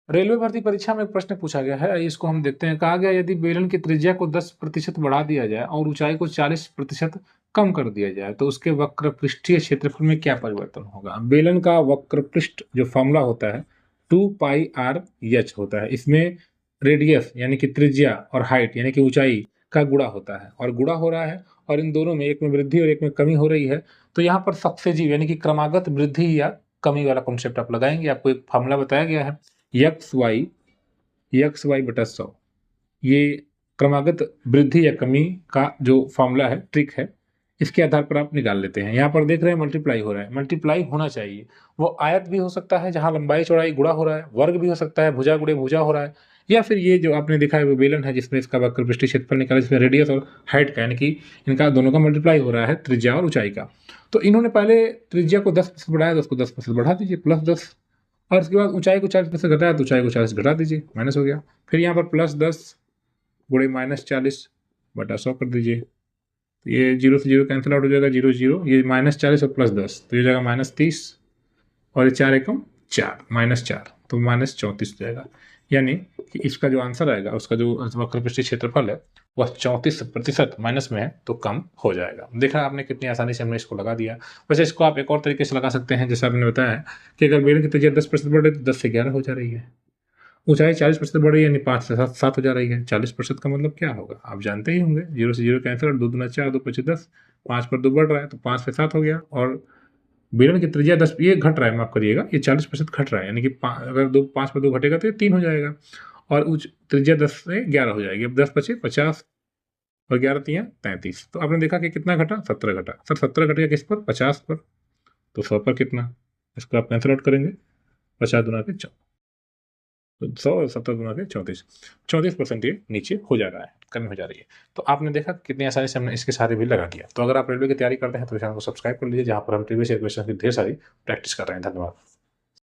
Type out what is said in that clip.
Railway भर्ती परीक्षा में एक प्रश्न पूछा गया है, इसको हम देखते हैं। कहा गया यदि बेलन की त्रिज्या को 10% बढ़ा दिया जाए और ऊंचाई को 40% कम कर दिया जाए तो उसके वक्र पृष्ठीय क्षेत्रफल में क्या परिवर्तन होगा। बेलन का वक्र पृष्ठ जो फॉर्मूला होता है 2πr/h होता है। इसमें रेडियस यानी कि त्रिज्या और हाइट यानी कि ऊंचाई का गुणा होता है, और गुणा हो रहा है और इन दोनों में एक में वृद्धि और एक में कमी हो रही है। तो यहाँ पर सक्सेसिव यानी कि क्रमागत वृद्धि या कमी वाला कॉन्सेप्ट आप लगाएंगे। आपको एक फॉर्मूला बताया गया है एक्स वाई बटा 100, ये क्रमागत वृद्धि या कमी का जो फॉर्मूला है, ट्रिक है, इसके आधार पर आप निकाल लेते हैं। यहाँ पर देख रहे हैं मल्टीप्लाई हो रहा है, मल्टीप्लाई होना चाहिए। वो आयत भी हो सकता है जहाँ लंबाई चौड़ाई गुणा हो रहा है, वर्ग भी हो सकता है भुजा गुणे भुजा हो रहा है, या फिर ये जो आपने देखा है वो बेलन है जिसमें इसका वक्र पृष्ठीय क्षेत्रफल निकाला, जिसमें रेडियस और हाइट का यानी कि इनका दोनों का मल्टीप्लाई हो रहा है, त्रिज्या और ऊंचाई का। तो इन्होंने पहले त्रिज्या को 10% बढ़ाया तो उसको 10% बढ़ा दीजिए +10, और उसके बाद ऊंचाई को 40% घटाया तो ऊंचाई को 40 घटा दीजिए, माइनस हो गया। फिर यहाँ पर +10 गुणे -40 बटा 100 कर दीजिए, तो ये 0 से 0 कैंसिल आउट हो जाएगा, 0 0, ये -40 और +10 तो ये जाएगा -30, और ये 4 एकम 4, -4 तो -34 हो जाएगा। यानी कि इसका जो आंसर आएगा, उसका जो वक्र पृष्ठीय क्षेत्रफल है वह 34% माइनस में है, तो कम हो जाएगा। देखा आपने कितनी आसानी से हमने इसको लगा दिया। वैसे इसको आप एक और तरीके से लगा सकते हैं, जैसे आपने बताया कि अगर बेलन की त्रिज्या 10% बढ़ रही है तो 10 से 11 हो जा रही है, ऊंचाई 40% बढ़ रही है यानी 5 से 7 हो जा रही है। 40% का मतलब क्या होगा आप जानते ही होंगे, 0 से 0 कैंसिल, 2 दूना 4, 2 पचे 10, 5 पर 2 बढ़ रहा है तो 5 से 7 हो गया, और बेलन की त्रिज्या 10, ये घट रहा है, माफ करिएगा, ये 40% घट रहा है, यानी कि अगर 5 पर 2 घटेगा तो ये 3 हो जाएगा, और उच्च त्रिज्या 10 से 11 हो जाएगी। अब 10 बचे 50 और 11 तियाँ 33, तो आपने देखा कि कितना घटा, 17 घटा। सर 17 घट गया किस पर, 50 पर, तो 100 पर कितना, इसको आप कैंसिल आउट करेंगे, 50 दुना के 100, तो 100 और 70 गुना के 34% ये नीचे हो जा रहा है, कमी हो जा रही है। तो आपने देखा कितनी आसानी से हमने इसके सारे भी लगा दिया। तो अगर आप रेलवे की तैयारी करते हैं तो चैनल को सब्सक्राइब कर लीजिए, जहाँ पर हम प्रीवियस ईयर क्वेश्चन की ढेर सारी प्रैक्टिस कर रहे हैं। धन्यवाद।